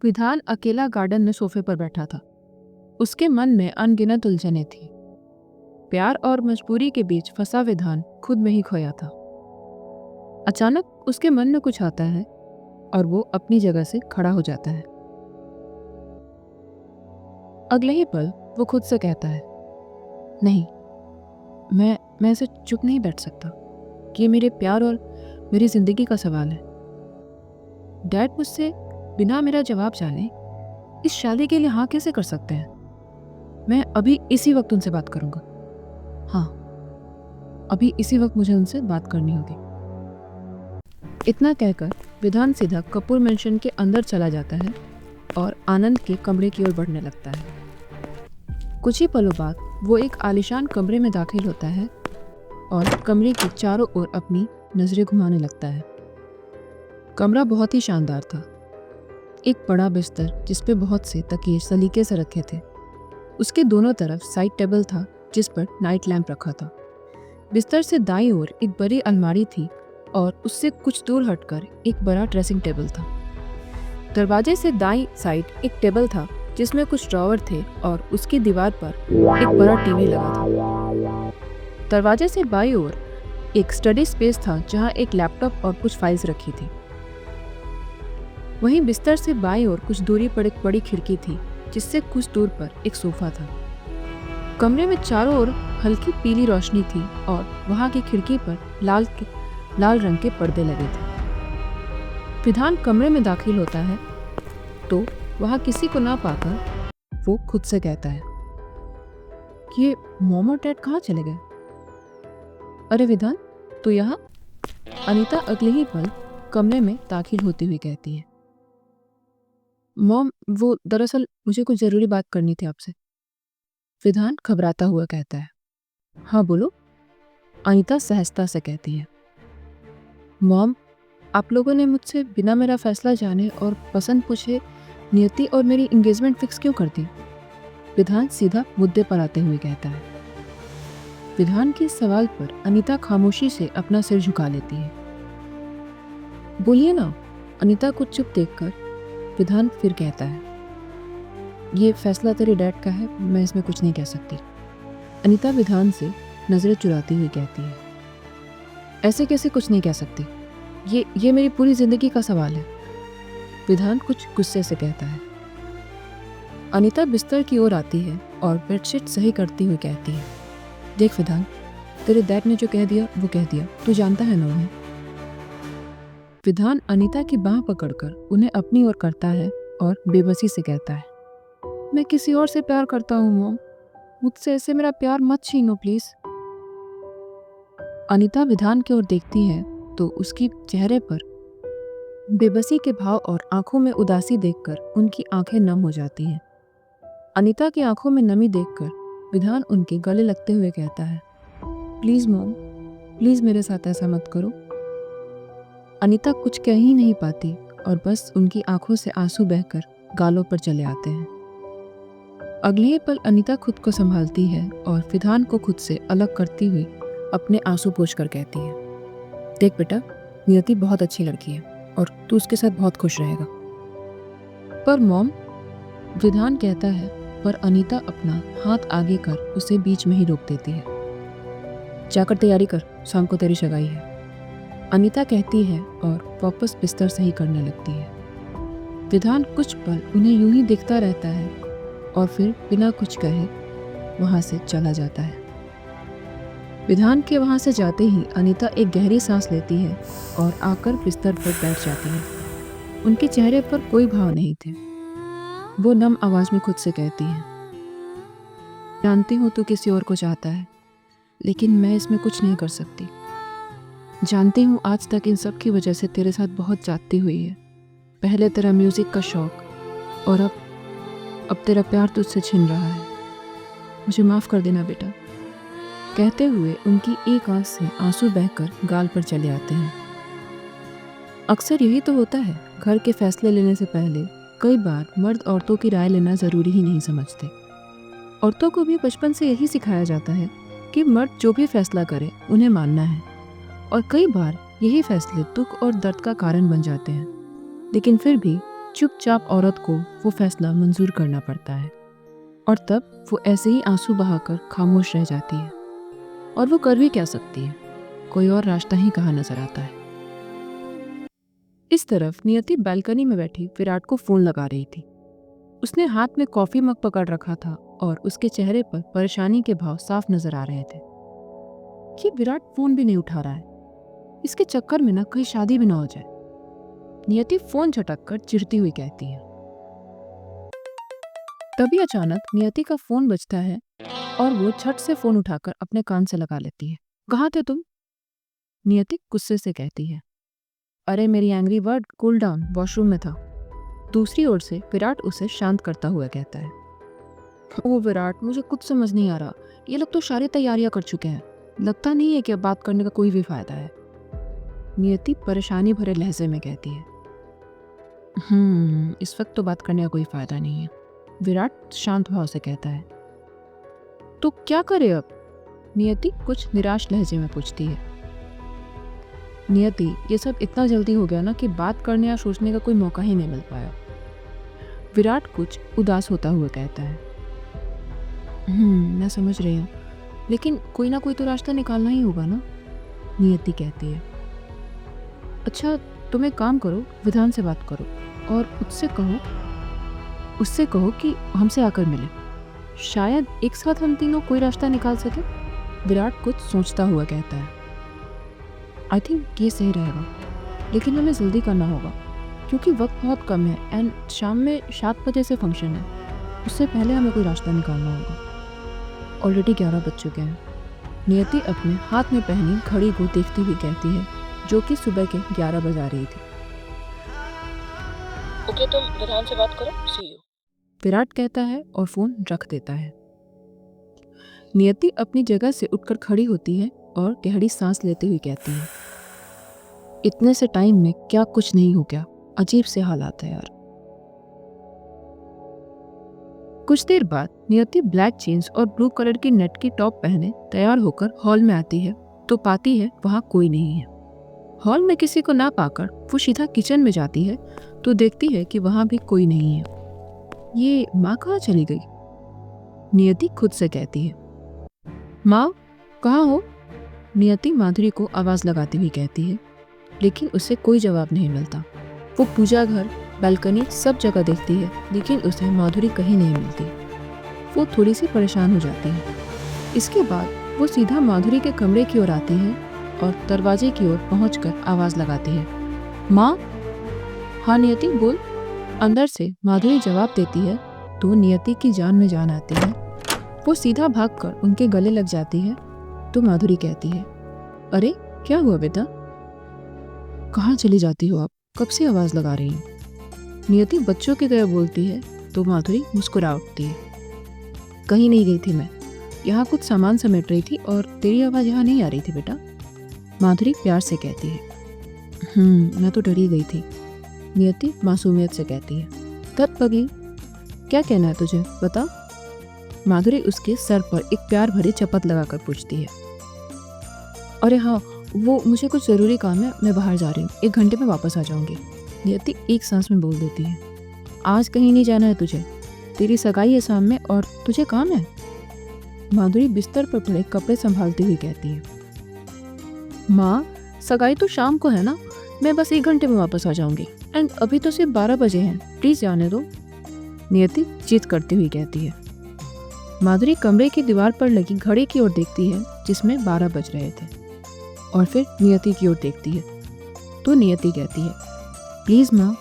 विधान अकेला गार्डन में सोफे पर बैठा था। उसके मन में अनगिनत उलझनें थी। प्यार और मजबूरी के बीच फंसा विधान खुद में ही खोया था। अचानक उसके मन में कुछ आता है और वो अपनी जगह से खड़ा हो जाता है। अगले ही पल वो खुद से कहता है, नहीं, मैं ऐसे चुप नहीं बैठ सकता। ये मेरे प्यार और मेरी जिंदगी का सवाल है। डैड मुझसे बिना मेरा जवाब जाने इस शादी के लिए हाँ कैसे कर सकते हैं? मैं अभी इसी वक्त उनसे बात करूंगा। हाँ, अभी इसी वक्त मुझे उनसे बात करनी होगी। इतना कहकर विधान सीधा कपूर मेंशन के अंदर चला जाता है और आनंद के कमरे की ओर बढ़ने लगता है। कुछ ही पलों बाद वो एक आलीशान कमरे में दाखिल होता है और कमरे के चारों ओर अपनी नजरें घुमाने लगता है। कमरा बहुत ही शानदार था। एक बड़ा बिस्तर जिस पे बहुत से तकिए सलीके से रखे थे। उसके दोनों तरफ साइड टेबल था जिस पर नाइट लैंप रखा था। बिस्तर से दाईं ओर एक बड़ी अलमारी थी और उससे कुछ दूर हटकर एक बड़ा ड्रेसिंग टेबल था। दरवाजे से दाईं साइड एक टेबल था जिसमें कुछ ड्रॉवर थे और उसकी दीवार पर एक बड़ा टीवी लगा था। दरवाजे से बाईं ओर एक स्टडी स्पेस था जहां एक लैपटॉप और कुछ फाइल्स रखी थी। वहीं बिस्तर से बाईं ओर कुछ दूरी पर एक बड़ी खिड़की थी जिससे कुछ दूर पर एक सोफा था। कमरे में चारों ओर हल्की पीली रोशनी थी और वहां की खिड़की पर लाल रंग के पर्दे लगे थे। विधान कमरे में दाखिल होता है तो वहां किसी को ना पाकर वो खुद से कहता है, ये मॉम और डैड कहाँ चले गए? अरे विधान, तो यहाँ? अनीता अगले ही पल कमरे में दाखिल होती हुई कहती है, मॉम, वो दरअसल मुझे कुछ जरूरी बात करनी थी आपसे। विधान घबराता हुआ कहता है, हाँ बोलो। अनीता सहजता से कहती है, मॉम, आप लोगों ने मुझसे बिना मेरा फैसला जाने और पसंद पूछे नियति और मेरी एंगेजमेंट फिक्स क्यों कर दी? विधान सीधा मुद्दे पर आते हुए कहता है। विधान के सवाल पर अनीता खामोशी से अपना सिर झुका लेती है। बोलिए ना। अनीता को चुप देखकर विधान फिर कहता है, ये फैसला तेरे डैड का है, मैं इसमें कुछ नहीं कह सकती। अनीता विधान से नजरें चुराती हुई कहती है, ऐसे कैसे कुछ नहीं कह सकती? ये मेरी पूरी जिंदगी का सवाल है। विधान कुछ गुस्से से कहता है। अनीता बिस्तर की ओर आती है और बेडशीट सही करती हुई कहती है, देख विधान, तेरे डैड ने जो कह दिया वो कह दिया, तू जानता है ना उन्हें। विधान अनीता की बांह पकड़कर उन्हें अपनी ओर करता है और बेबसी से कहता है, मैं किसी और से प्यार करता हूँ मॉम, मुझसे ऐसे मेरा प्यार मत छीनो प्लीज। अनीता विधान की ओर देखती है तो उसकी चेहरे पर बेबसी के भाव और आंखों में उदासी देखकर उनकी आंखें नम हो जाती हैं। अनीता की आंखों में नमी देखकर विधान उनके गले लगते हुए कहता है, प्लीज मॉम, प्लीज मेरे साथ ऐसा मत करो। अनीता कुछ कह ही नहीं पाती और बस उनकी आंखों से आंसू बहकर गालों पर चले आते हैं। अगले ही पल अनीता खुद को संभालती है और विधान को खुद से अलग करती हुई अपने आंसू पोंछकर कहती है, देख बेटा, नियति बहुत अच्छी लड़की है और तू उसके साथ बहुत खुश रहेगा। पर मॉम, विधान कहता है, पर अनीता अपना हाथ आगे कर उसे बीच में ही रोक देती है। जाकर तैयारी कर, शाम को तेरी सगाई है, अनीता कहती है और वापस बिस्तर सही करने लगती है। विधान कुछ पल उन्हें यूं ही देखता रहता है और फिर बिना कुछ कहे वहां से चला जाता है। विधान के वहां से जाते ही अनीता एक गहरी सांस लेती है और आकर बिस्तर पर बैठ जाती है। उनके चेहरे पर कोई भाव नहीं थे। वो नम आवाज में खुद से कहती है, जानती हूँ तू किसी और को चाहता है, लेकिन मैं इसमें कुछ नहीं कर सकती। जानती हूँ आज तक इन सब की वजह से तेरे साथ बहुत जाती हुई है। पहले तेरा म्यूजिक का शौक और अब तेरा प्यार तुझसे छिन रहा है। मुझे माफ कर देना बेटा। कहते हुए उनकी एक आंख से आंसू बहकर गाल पर चले आते हैं। अक्सर यही तो होता है, घर के फैसले लेने से पहले कई बार मर्द औरतों की राय लेना जरूरी ही नहीं समझते। औरतों को भी बचपन से यही सिखाया जाता है कि मर्द जो भी फैसला करे उन्हें मानना है, और कई बार यही फैसले दुख और दर्द का कारण बन जाते हैं। लेकिन फिर भी चुपचाप औरत को वो फैसला मंजूर करना पड़ता है और तब वो ऐसे ही आंसू बहाकर खामोश रह जाती है। और वो कर भी क्या सकती है, कोई और रास्ता ही कहाँ नजर आता है। इस तरफ नियति बालकनी में बैठी विराट को फोन लगा रही थी। उसने हाथ में कॉफी मग पकड़ रखा था और उसके चेहरे पर परेशानी के भाव साफ नजर आ रहे थे। कि विराट फोन भी नहीं उठा रहा है, इसके चक्कर में ना कहीं शादी भी ना हो जाए, नियति फोन झटक कर चिढ़ती हुई कहती है। तभी अचानक नियति का फोन बजता है और वो झट से फोन उठाकर अपने कान से लगा लेती है। कहाँ थे तुम? नियति गुस्से से कहती है। अरे मेरी angry bird, cool down, washroom में था। दूसरी ओर से विराट उसे शांत करता हुआ कहता है। ओ विराट, मुझे कुछ समझ नहीं आ रहा, ये लोग तो सारी तैयारियां कर चुके हैं, लगता नहीं है कि अब बात करने का कोई भी फायदा है। नियति परेशानी भरे लहजे में कहती है। इस वक्त तो बात करने का कोई फायदा नहीं है, विराट शांत भाव से कहता है। तो क्या करे अब? नियति कुछ निराश लहजे में पूछती है। नियति, ये सब इतना जल्दी हो गया ना कि बात करने या सोचने का कोई मौका ही नहीं मिल पाया। विराट कुछ उदास होता हुआ कहता है। मैं समझ रही हूँ, लेकिन कोई ना कोई तो रास्ता निकालना ही होगा ना, नियति कहती है। अच्छा, तुम एक काम करो, विधान से बात करो और उससे कहो कि हमसे आकर मिले, शायद एक साथ हम तीनों कोई रास्ता निकाल सके। विराट कुछ सोचता हुआ कहता है। आई थिंक ये सही रहेगा, लेकिन हमें जल्दी करना होगा क्योंकि वक्त बहुत कम है एंड शाम में 7 बजे से फंक्शन है, उससे पहले हमें कोई रास्ता निकालना होगा। ऑलरेडी 11 बज चुके हैं। नियति अपने हाथ में पहनी घड़ी को देखती हुई कहती है, जो कि सुबह के 11 बजा रही थी। ओके, तुम विधान से बात करो, सी यू, विराट कहता है और फोन रख देता है। नियति अपनी जगह से उठकर खड़ी होती है और गहरी सांस लेते हुए कहती है, इतने से टाइम में क्या कुछ नहीं हो गया, अजीब से हालात है यार। कुछ देर बाद नियति ब्लैक जीन्स और ब्लू कलर की नेट की टॉप पहने तैयार होकर हॉल में आती है तो पाती है वहां कोई नहीं है। हॉल में किसी को ना पाकर वो सीधा किचन में जाती है तो देखती है कि वहां भी कोई नहीं है। ये माँ कहाँ चली गई? नियति खुद से कहती है। माँ कहाँ हो? नियति माधुरी को आवाज लगाती हुई कहती है, लेकिन उसे कोई जवाब नहीं मिलता। वो पूजा घर, बालकनी सब जगह देखती है, लेकिन उसे माधुरी कहीं नहीं मिलती। वो थोड़ी सी परेशान हो जाती है। इसके बाद वो सीधा माधुरी के कमरे की ओर आती है और दरवाजे की ओर पहुंचकर आवाज लगाती है, माँ। हाँ नियति बोल। अंदर से माधुरी जवाब देती है तो नियति की जान में जान आती है। वो सीधा भागकर उनके गले लग जाती है तो माधुरी कहती है, अरे क्या हुआ बेटा, कहाँ चली जाती हो आप, कब से आवाज लगा रही हो? नियति बच्चों की तरह बोलती है तो माधुरी मुस्कुरा उठती है। कहीं नहीं गई थी मैं, यहाँ कुछ सामान समेट रही थी और तेरी आवाज़ यहाँ नहीं आ रही थी बेटा, माधुरी प्यार से कहती है। मैं तो डरी गई थी, नियति मासूमियत से कहती है। तब पगली, क्या कहना है तुझे बता, माधुरी उसके सर पर एक प्यार भरी चपत लगाकर पूछती है। अरे हाँ, वो मुझे कुछ ज़रूरी काम है, मैं बाहर जा रही हूँ, 1 घंटे में वापस आ जाऊँगी, नियति एक सांस में बोल देती है। आज कहीं नहीं जाना है तुझे, तेरी सगाई है शाम में और तुझे काम है, माधुरी बिस्तर पर पड़े कपड़े संभालती हुई कहती है। माँ सगाई तो शाम को है ना, मैं बस 1 घंटे में वापस आ जाऊँगी एंड अभी तो सिर्फ 12 बजे हैं, प्लीज़ जाने दो, नियति जिद करती हुई कहती है। माधुरी कमरे की दीवार पर लगी घड़ी की ओर देखती है जिसमें 12 बज रहे थे और फिर नियति की ओर देखती है तो नियति कहती है, प्लीज़ माँ।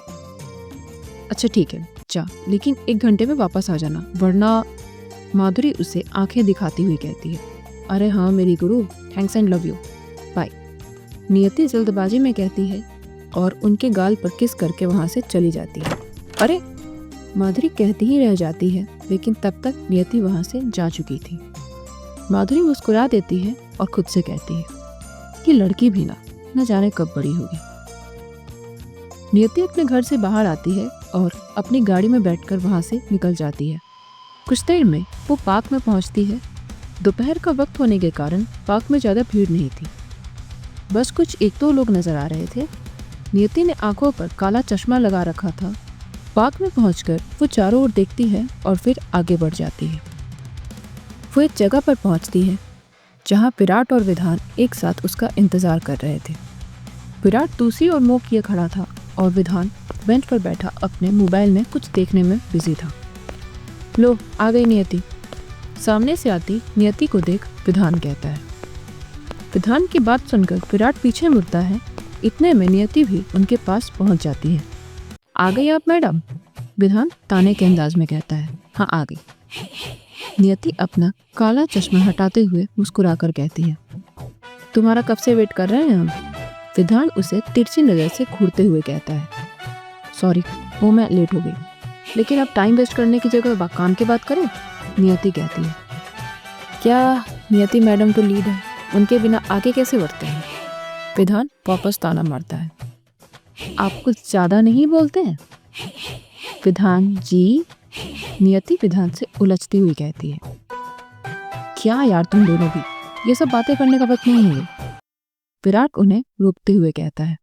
अच्छा ठीक है जा, लेकिन 1 घंटे में वापस आ जाना वरना, माधुरी उसे आंखें दिखाती हुई कहती है। अरे हाँ मेरी गुरु, thanks and love you, bye, नियति जल्दबाजी में कहती है और उनके गाल पर किस करके वहाँ से चली जाती है। अरे, माधुरी कहती ही रह जाती है, लेकिन तब तक नियति वहाँ से जा चुकी थी। माधुरी मुस्कुरा देती है और खुद से कहती है कि लड़की भी न जाने कब बड़ी होगी। नियति अपने घर से बाहर आती है और अपनी गाड़ी में बैठकर वहाँ से निकल जाती है। कुछ देर में वो पार्क में पहुँचती है। दोपहर का वक्त होने के कारण पार्क में ज़्यादा भीड़ नहीं थी, बस कुछ 1-2 लोग नजर आ रहे थे। नियति ने आंखों पर काला चश्मा लगा रखा था पार्क में पहुंचकर वो चारों ओर देखती है और फिर आगे बढ़ जाती है। वो एक जगह पर पहुंचती है जहां विराट और विधान एक साथ उसका इंतजार कर रहे थे। विराट दूसरी ओर मुंह किए खड़ा था और विधान बेंच पर बैठा अपने मोबाइल में कुछ देखने में बिजी था। लो, आ गई नियति। सामने से आती नियति को देख विधान कहता है। विधान की बात सुनकर विराट पीछे मुड़ता है। इतने में नियति भी उनके पास पहुंच जाती है। आ गई आप मैडम? विधान ताने के अंदाज में कहता है। हाँ, आ गई। नियति अपना काला चश्मा हटाते हुए मुस्कुराकर कहती है, तुम्हारा कब से वेट कर रहे हैं हम। विधान उसे तिरछी नजर से घूरते हुए कहता है, सॉरी, वो मैं लेट हो गई, लेकिन अब टाइम वेस्ट करने की जगह काम की बात करें। नियति कहती है, क्या नियति मैडम तो लीड है, उनके बिना आगे कैसे बढ़ते हैं। विधान वापस ताना मारता है, आप कुछ ज़्यादा नहीं बोलते हैं। विधान जी। नियति विधान से उलझती हुई कहती है, क्या यार तुम दोनों भी, ये सब बातें करने का वक्त नहीं है। विराट उन्हें रोकते हुए कहता है।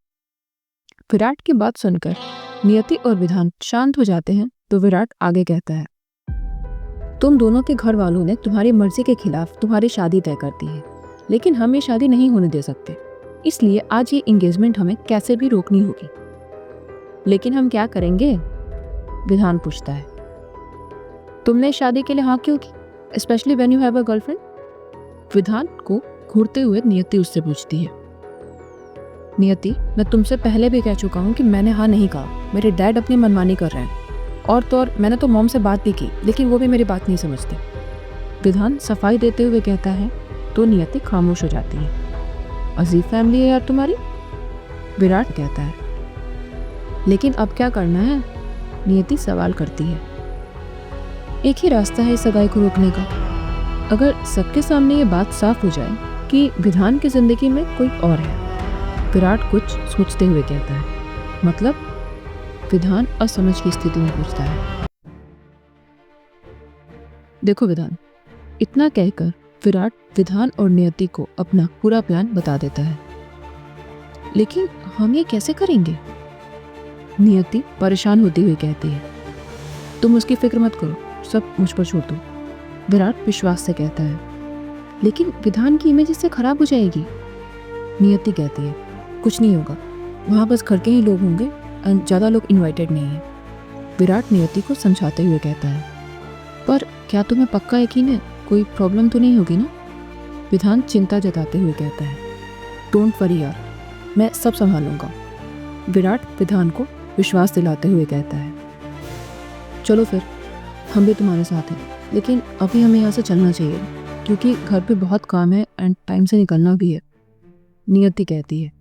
विराट की बात सुनकर नियति और विधान शांत हो जाते हैं तो विराट आगे कहता है, तुम दोनों के घर वालों ने तुम्हारी मर्जी के खिलाफ तुम्हारी शादी तय कर दी है, लेकिन हम ये शादी नहीं होने दे सकते, इसलिए आज ये एंगेजमेंट हमें कैसे भी रोकनी होगी। लेकिन हम क्या करेंगे? विधान पूछता है। तुमने शादी के लिए हाँ क्यों की, specially when you have a girlfriend. विधान को घूरते हुए नियति उससे पूछती है। नियति, मैं तुमसे पहले भी कह चुका हूँ कि मैंने हाँ नहीं कहा, मेरे डैड अपनी मनमानी कर रहे हैं, और तो और मैंने तो मॉम से बात भी की, लेकिन वो भी मेरी बात नहीं समझते। विधान सफाई देते हुए कहता है तो नियति खामोश हो जाती है। अजीब फैमिली है यार तुम्हारी। विराट कहता है, लेकिन अब क्या करना है? नियति सवाल करती है। एक ही रास्ता है इस सगाई को रोकने का। अगर सबके सामने ये बात साफ हो जाए कि विधान की जिंदगी में कोई और है। विराट कुछ सोचते हुए कहता है। मतलब? विधान असमझ की स्थिति में पूछता है। देखो विधान, इतना कहकर विराट विधान और नियति को अपना पूरा प्लान बता देता है। लेकिन हम ये कैसे करेंगे? नियति परेशान होती हुई कहती है। तुम उसकी फिक्र मत करो, सब मुझ पर छोड़ दो। विराट विश्वास से कहता है। लेकिन विधान की इमेज इससे खराब हो जाएगी। नियति कहती है, कुछ नहीं होगा, वहाँ बस घर के ही लोग होंगे और ज़्यादा लोग इनवाइटेड नहीं हैं। विराट नियति को समझाते हुए कहता है, पर क्या तुम्हें पक्का यकीन है, कोई प्रॉब्लम तो नहीं होगी ना? विधान चिंता जताते हुए कहता है, डोंट वरी यार, मैं सब संभालूंगा। विराट विधान को विश्वास दिलाते हुए कहता है, चलो फिर, हम भी तुम्हारे साथ हैं, लेकिन अभी हमें यहाँ से चलना चाहिए क्योंकि घर पे बहुत काम है एंड टाइम से निकलना भी है। नियति कहती है,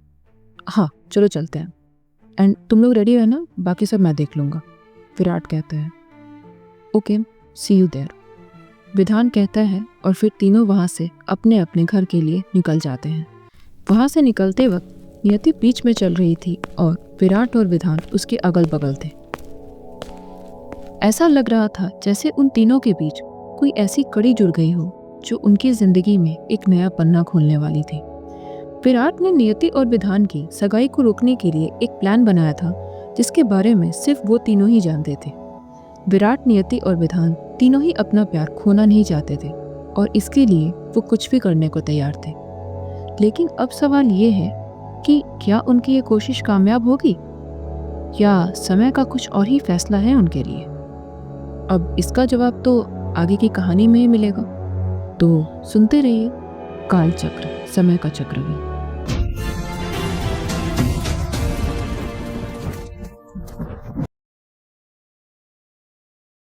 हाँ चलो चलते हैं, एंड तुम लोग रेडी है ना, बाकी सब मैं देख लूँगा। विराट कहता है, ओके, सी यू देयर। विधान कहता है और फिर तीनों वहाँ से अपने अपने घर के लिए निकल जाते हैं। वहाँ से निकलते वक्त नियति बीच में चल रही थी और विराट और विधान उसके अगल बगल थे। ऐसा लग रहा था जैसे उन तीनों के बीच कोई ऐसी कड़ी जुड़ गई हो जो उनकी जिंदगी में एक नया पन्ना खोलने वाली थी। विराट ने नियति और विधान की सगाई को रोकने के लिए एक प्लान बनाया था जिसके बारे में सिर्फ वो तीनों ही जानते थे। विराट, नियति और विधान तीनों ही अपना प्यार खोना नहीं चाहते थे और इसके लिए वो कुछ भी करने को तैयार थे। लेकिन अब सवाल ये है कि क्या उनकी ये कोशिश कामयाब होगी या समय का कुछ और ही फैसला है उनके लिए। अब इसका जवाब तो आगे की कहानी में ही मिलेगा। तो सुनते रहिए काल चक्र, समय का चक्रव्यूह।